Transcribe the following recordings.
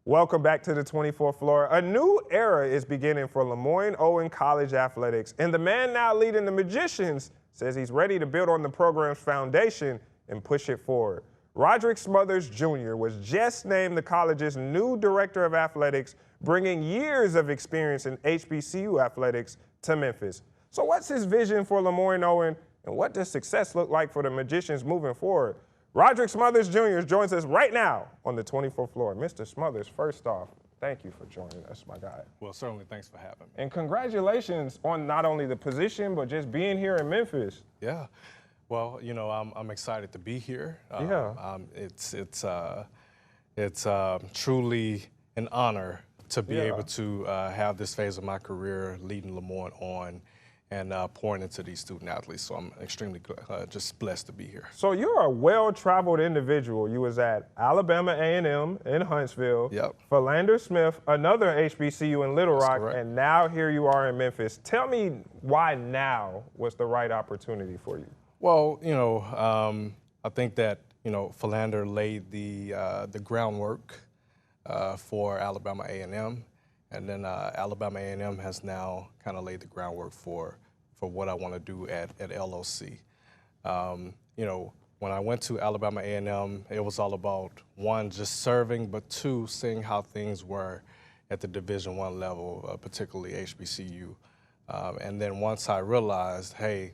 Welcome back to the 24th floor. A new era is beginning for LeMoyne-Owen College athletics, and the man now leading the Magicians says he's ready to build on the program's foundation and push it forward. Roderick Smothers Jr. was just named the college's new director of athletics, bringing years of experience in HBCU athletics to Memphis. So what's his vision for LeMoyne-Owen, and what does success look like for the Magicians moving forward? Roderick Smothers Jr. joins us right now on the 24th floor. Mr. Smothers, first off, thank you for joining us, my guy. Well, certainly, thanks for having me. And congratulations on not only the position, but just being here in Memphis. Yeah, well, you know, I'm excited to be here. It's truly an honor to be able to have this phase of my career leading LeMoyne-Owen and pouring into these student athletes. So I'm extremely just blessed to be here. So you're a well-traveled individual. You was at Alabama A&M in Huntsville, Philander Smith, another HBCU in Little Rock, and now here you are in Memphis. Tell me why now was the right opportunity for you? Well, you know, I think that, you know, Philander laid the groundwork for Alabama A&M. And then Alabama A&M has now kind of laid the groundwork for what I want to do at LOC. You know, when I went to Alabama A&M, it was all about, one, just serving, but two, seeing how things were at the Division I level, particularly HBCU. And then once I realized, hey,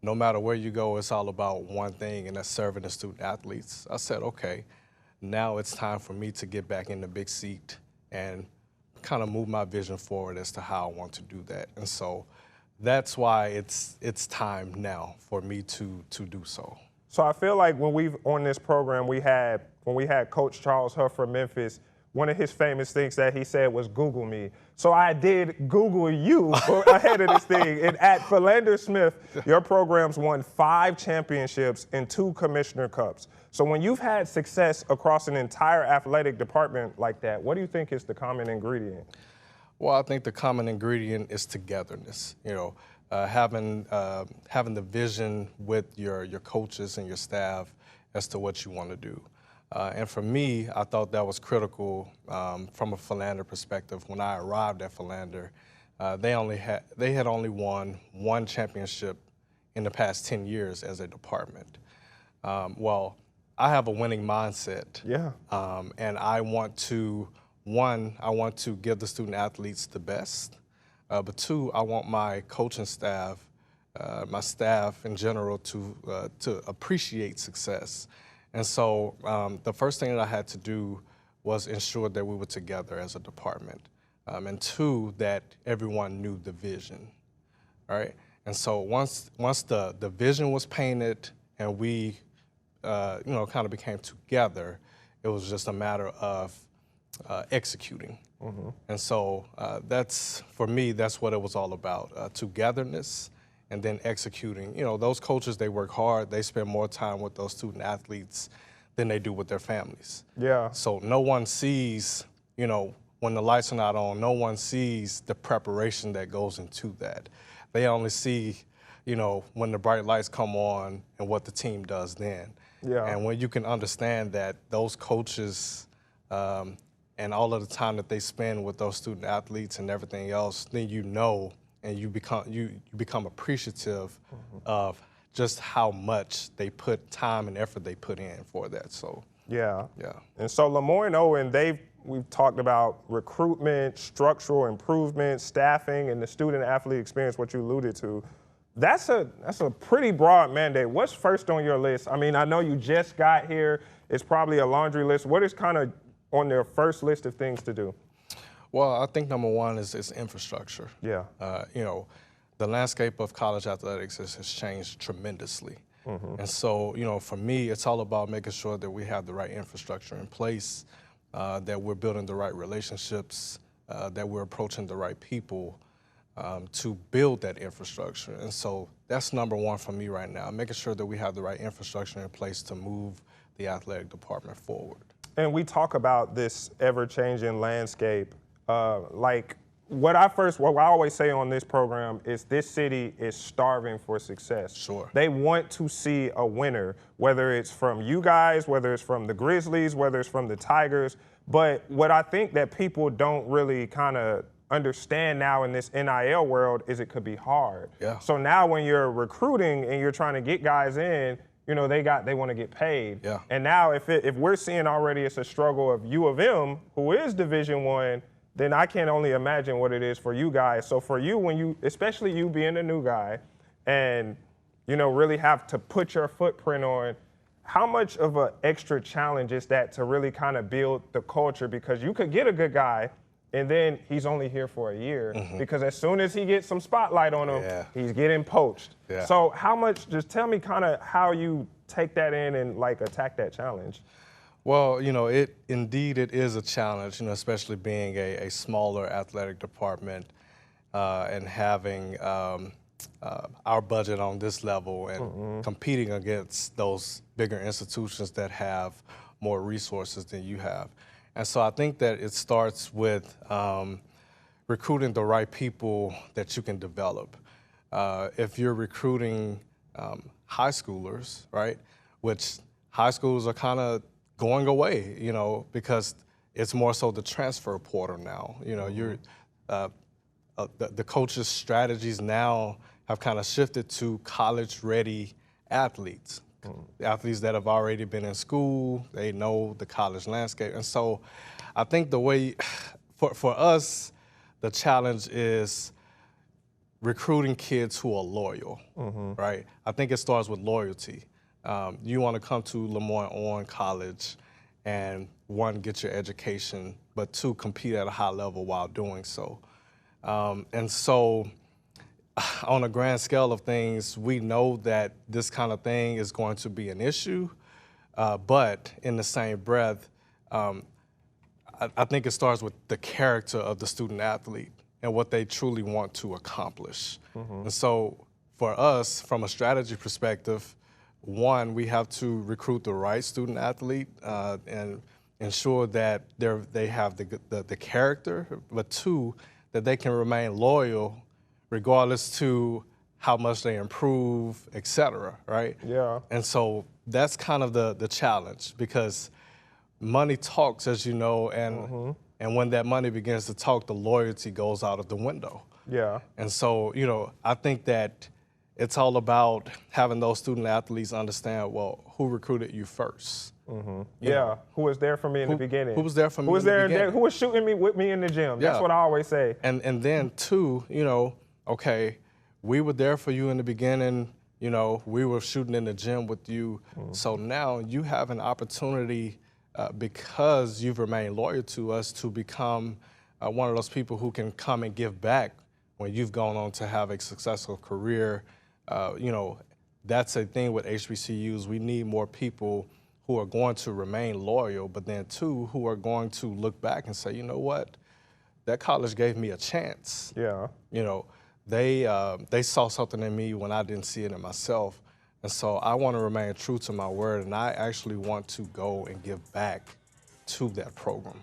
no matter where you go, it's all about one thing, and that's serving the student athletes. I said, okay, now it's time for me to get back in the big seat and kind of move my vision forward as to how I want to do that. And so that's why it's time now for me to do so. So I feel like when we've on this program, when we had Coach Charles Huff from Memphis, one of his famous things that he said was Google me. So I did Google you ahead of this thing. And at Philander Smith, your program's won 5 championships and 2 Commissioner Cups. So when you've had success across an entire athletic department like that, what do you think is the common ingredient? Well, I think the common ingredient is togetherness. You know, having the vision with your coaches and your staff as to what you want to do. And for me, I thought that was critical from a Philander perspective. When I arrived at Philander, they had only won 1 championship in the past 10 years as a department. Well, I have a winning mindset. Yeah. And I want to, one, I want to give the student athletes the best. But two, I want my coaching staff, my staff in general, to appreciate success. And so the first thing that I had to do was ensure that we were together as a department. And two, that everyone knew the vision, all right? And so once the vision was painted and we, you know, kind of became together, it was just a matter of executing. And so that's, for me, that's what it was all about, togetherness. And then executing. You know, those coaches, they work hard. They spend more time with those student athletes than they do with their families. Yeah. So no one sees, you know, when the lights are not on, no one sees the preparation that goes into that. They only see, you know, when the bright lights come on and what the team does then. Yeah. And when you can understand that those coaches and all of the time that they spend with those student athletes and everything else, then you know, and you become appreciative of just how much they put time and effort they put in for that. So yeah. Yeah. And so LeMoyne-Owen, we've talked about recruitment, structural improvement, staffing, and the student athlete experience, what you alluded to. That's a pretty broad mandate. What's first on your list? I mean, I know you just got here. It's probably a laundry list. What is kind of on their first list of things to do? Well, I think number one is infrastructure. Yeah. You know, the landscape of college athletics has changed tremendously. And so, you know, for me, it's all about making sure that we have the right infrastructure in place, that we're building the right relationships, that we're approaching the right people to build that infrastructure. And so that's number one for me right now, making sure that we have the right infrastructure in place to move the athletic department forward. And we talk about this ever-changing landscape. Like, what I always say on this program is this city is starving for success. Sure. They want to see a winner, whether it's from you guys, whether it's from the Grizzlies, whether it's from the Tigers. But what I think that people don't really kind of understand now in this NIL world is it could be hard. Yeah. So now when you're recruiting and you're trying to get guys in, you know, they want to get paid. Yeah. And now if we're seeing already it's a struggle of U of M, who is Division I, then I can only imagine what it is for you guys. So for you, especially you being a new guy and, you know, really have to put your footprint on, how much of an extra challenge is that to really kind of build the culture? Because you could get a good guy and then he's only here for a year because as soon as he gets some spotlight on him, he's getting poached. Yeah. So how much, just tell me kind of how you take that in and like attack that challenge. Well, you know, it is a challenge, you know, especially being a smaller athletic department and having our budget on this level and competing against those bigger institutions that have more resources than you have. And so I think that it starts with recruiting the right people that you can develop. If you're recruiting high schoolers, right, which high schools are kind of going away, you know, because it's more so the transfer portal now. You know, you're the coaches' strategies now have kind of shifted to college-ready athletes. Athletes that have already been in school, they know the college landscape. And so I think the way, for us, the challenge is recruiting kids who are loyal, right? I think it starts with loyalty. You want to come to LeMoyne-Owen College and, one, get your education, but two, compete at a high level while doing so. And so on a grand scale of things, we know that this kind of thing is going to be an issue, but in the same breath, I think it starts with the character of the student athlete and what they truly want to accomplish. And so for us, from a strategy perspective, one, we have to recruit the right student athlete and ensure that they have the character, but two, that they can remain loyal regardless to how much they improve, et cetera, right? Yeah. And so that's kind of the challenge because money talks, as you know, and when that money begins to talk, the loyalty goes out of the window. Yeah. And so, you know, I think that it's all about having those student athletes understand, well, who recruited you first? Yeah, who was there for me in the beginning? Who was there for me in the beginning? Who was shooting me with me in the gym? Yeah. That's what I always say. And then two, you know, okay, we were there for you in the beginning, you know, we were shooting in the gym with you. So now you have an opportunity because you've remained loyal to us to become one of those people who can come and give back when you've gone on to have a successful career. You know, that's a thing with HBCUs. We need more people who are going to remain loyal, but then two, who are going to look back and say, you know what, that college gave me a chance. Yeah. You know, they saw something in me when I didn't see it in myself. And so I want to remain true to my word, and I actually want to go and give back to that program.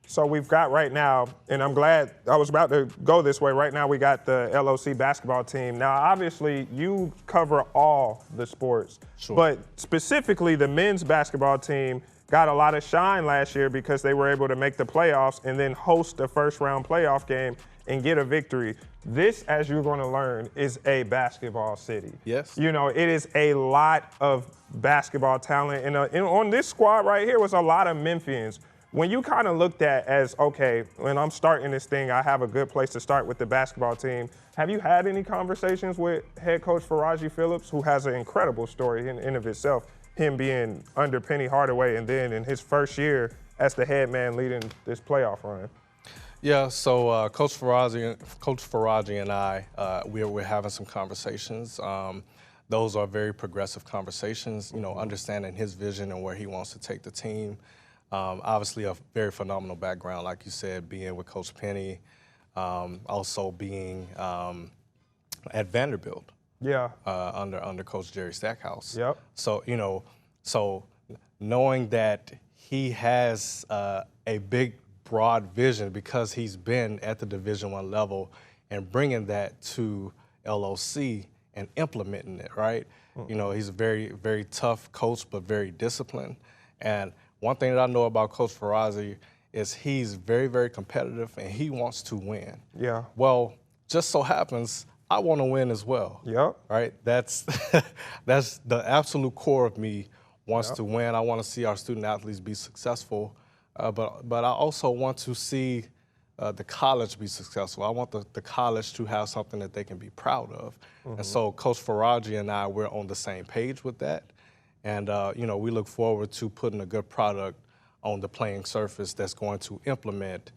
So we've got right now, and I'm glad I was about to go this way. Right now we got the LOC basketball team. Now, obviously, you cover all the sports, but specifically the men's basketball team got a lot of shine last year because they were able to make the playoffs and then host a first-round playoff game and get a victory. This, as you're going to learn, is a basketball city. Yes. You know, it is a lot of basketball talent. And on this squad right here was a lot of Memphians. When you kind of looked at as, okay, when I'm starting this thing, I have a good place to start with the basketball team. Have you had any conversations with head coach Faraji Phillips, who has an incredible story in of itself, him being under Penny Hardaway and then in his first year as the head man leading this playoff run? Yeah, so Coach Faraji and I, we're having some conversations. Those are very progressive conversations, you know, understanding his vision and where he wants to take the team. Obviously a very phenomenal background, like you said, being with Coach Penny, also being at Vanderbilt. Yeah. Under Coach Jerry Stackhouse. Yep. So, you know, so knowing that he has a big broad vision because he's been at the Division I level and bringing that to LOC and implementing it, right? You know, he's a very, very tough coach, but very disciplined. And one thing that I know about Coach Ferrazzi is he's very, very competitive and he wants to win. Yeah. Well, just so happens I want to win as well. Yep. Right? That's that's the absolute core of me wants to win. I want to see our student athletes be successful, but I also want to see the college be successful. I want the college to have something that they can be proud of. And so Coach Ferrazzi and I, we're on the same page with that. And, you know, we look forward to putting a good product on the playing surface that's going to implement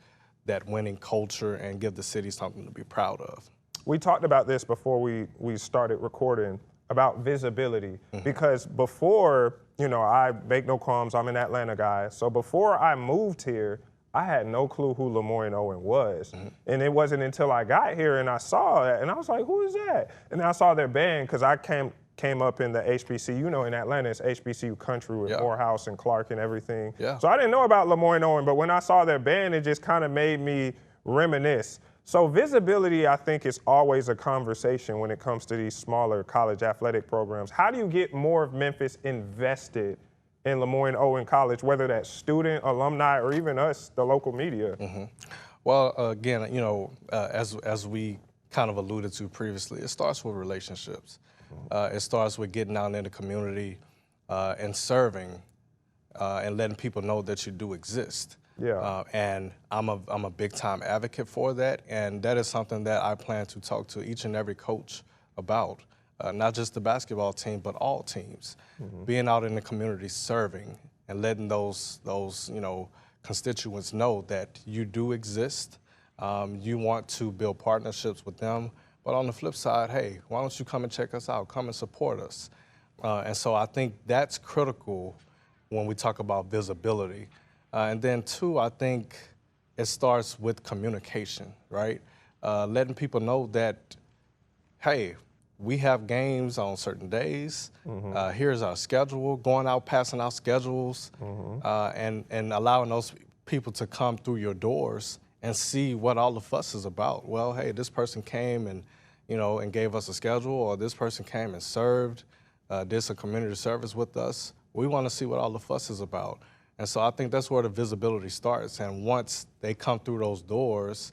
that winning culture and give the city something to be proud of. We talked about this before we started recording about visibility, because before, you know, I make no qualms, I'm an Atlanta guy. So before I moved here, I had no clue who LeMoyne-Owen was. And it wasn't until I got here and I saw that, and I was like, who is that? And then I saw their band, because I came up in the HBCU. You know, in Atlanta, it's HBCU country with Morehouse and Clark and everything. So I didn't know about LeMoyne-Owen, but when I saw their band, it just kind of made me reminisce. So visibility, I think, is always a conversation when it comes to these smaller college athletic programs. How do you get more of Memphis invested in LeMoyne-Owen College, whether that's student, alumni, or even us, the local media? Well, again, you know, as we kind of alluded to previously, it starts with relationships. It starts with getting out in the community and serving and letting people know that you do exist. And I'm a big time advocate for that, and that is something that I plan to talk to each and every coach about, not just the basketball team, but all teams. Being out in the community serving and letting those you know, constituents know that you do exist. You want to build partnerships with them, but on the flip side, hey, why don't you come and check us out? Come and support us. And so I think that's critical when we talk about visibility. And then two, I think it starts with communication, right? Letting people know that, hey, we have games on certain days. Here's our schedule, going out, passing out schedules, and allowing those people to come through your doors and see what all the fuss is about. Well, hey, this person came and, you know, and gave us a schedule, or this person came and served, did some community service with us. We want to see what all the fuss is about. And so I think that's where the visibility starts. And once they come through those doors,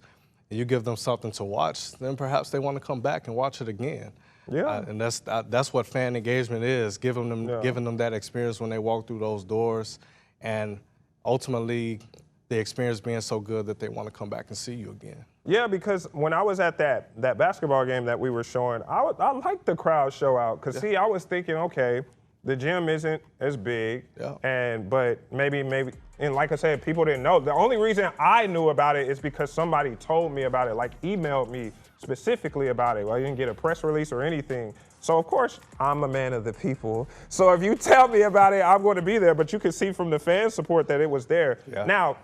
and you give them something to watch, then perhaps they want to come back and watch it again. And that's what fan engagement is, giving them that experience when they walk through those doors, and ultimately the experience being so good that they want to come back and see you again. Yeah, because when I was at that basketball game that we were showing, I liked the crowd show out, because see, I was thinking, okay, the gym isn't as big, but maybe, and like I said, people didn't know. The only reason I knew about it is because somebody told me about it, like emailed me specifically about it. Well, I didn't get a press release or anything. So of course, I'm a man of the people. So if you tell me about it, I'm going to be there. But you can see from the fan support that it was there. Now,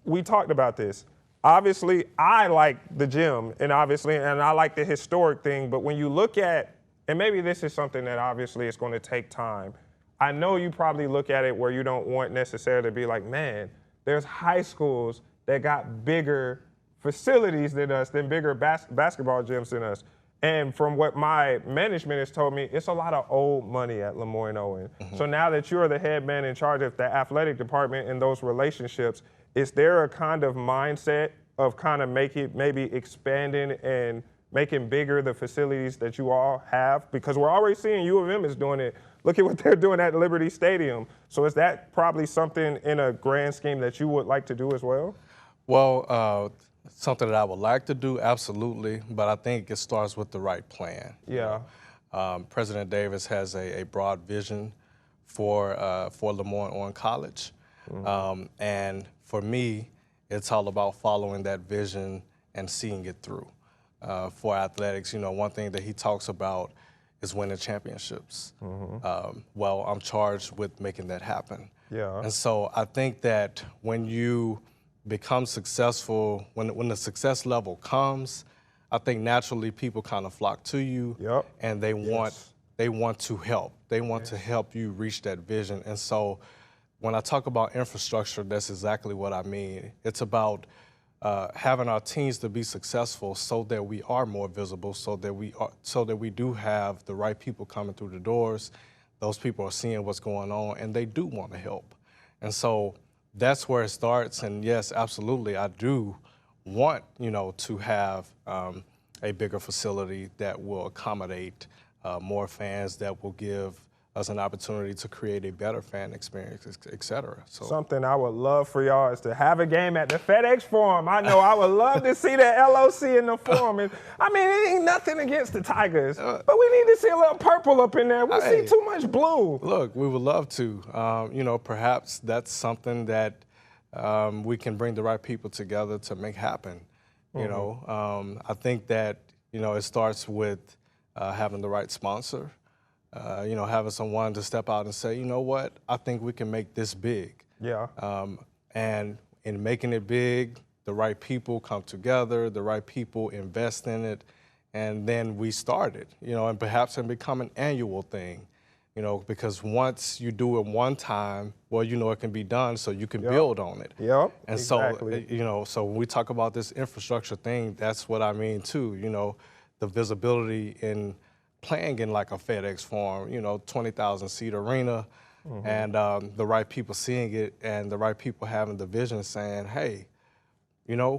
we talked about this. Obviously, I like the gym, and I like the historic thing. But when you look at, and maybe this is something that obviously is going to take time. I know you probably look at it where you don't want necessarily to be like, man, there's high schools that got bigger facilities than us, than bigger basketball gyms than us. And from what my management has told me, it's a lot of old money at LeMoyne-Owen. So now that you're the head man in charge of the athletic department and those relationships, is there a kind of mindset of kind of maybe expanding and making bigger the facilities that you all have? Because we're already seeing U of M is doing it. Look at what they're doing at Liberty Stadium. So is that probably something in a grand scheme that you would like to do as well? Well, something that I would like to do, absolutely, but I think it starts with the right plan. President Davis has a broad vision for LeMoyne-Owen College. And for me, it's all about following that vision and seeing it through. For athletics, you know, one thing that he talks about is winning championships. Well, I'm charged with making that happen. And so I think that when you become successful, when the success level comes, I think naturally people kind of flock to you, and they want to help. They want to help you reach that vision. And so when I talk about infrastructure, that's exactly what I mean. It's about having our teams to be successful so that we are more visible, so that we do have the right people coming through the doors. Those people are seeing what's going on, and they do want to help. And so that's where it starts. And yes, absolutely, I do want, to have a bigger facility that will accommodate more fans, that will give us an opportunity to create a better fan experience, et cetera. So something I would love for y'all is to have a game at the FedEx Forum. I know I would love to see the LOC in the Forum. It ain't nothing against the Tigers, but we need to see a little purple up in there. We see too much blue. Look, we would love to. Perhaps that's something that we can bring the right people together to make happen. I think that, it starts with having the right sponsor. Having someone to step out and say, you know what, I think we can make this big. Yeah. And in making it big, the right people come together, the right people invest in it, and then we start it, and perhaps it become an annual thing, because once you do it one time, well, it can be done, so you can build on it. Yep. And exactly. so when we talk about this infrastructure thing, that's what I mean too, the visibility in playing in like a FedEx Forum, 20,000 seat arena, and the right people seeing it and the right people having the vision saying, hey,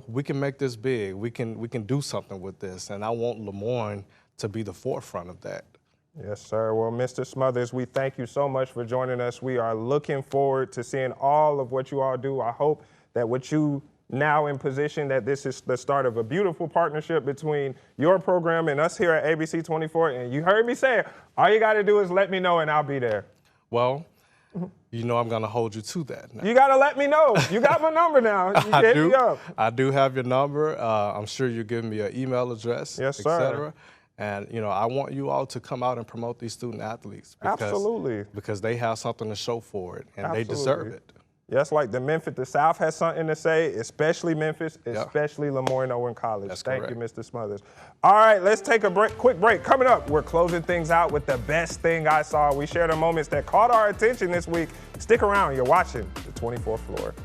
we can make this big. We can do something with this. And I want LeMoyne to be the forefront of that. Yes, sir. Well, Mr. Smothers, we thank you so much for joining us. We are looking forward to seeing all of what you all do. I hope that what you now in position, that this is the start of a beautiful partnership between your program and us here at ABC 24. And you heard me say it. All you got to do is let me know and I'll be there. Well, I'm going to hold you to that now. You got to let me know. You got my number now. You hit me up. I do have your number. I'm sure you'll give me an email address, yes, et sir. cetera. And, I want you all to come out and promote these student athletes. Absolutely. Because they have something to show for it, and Absolutely. they deserve it. Yes, like the South has something to say, especially Memphis, especially LeMoyne-Owen College. That's Thank correct. you, Mr. Smothers. All right, let's take a quick break. Coming up, we're closing things out with the best thing I saw. We shared the moments that caught our attention this week. Stick around. You're watching the 24th Floor.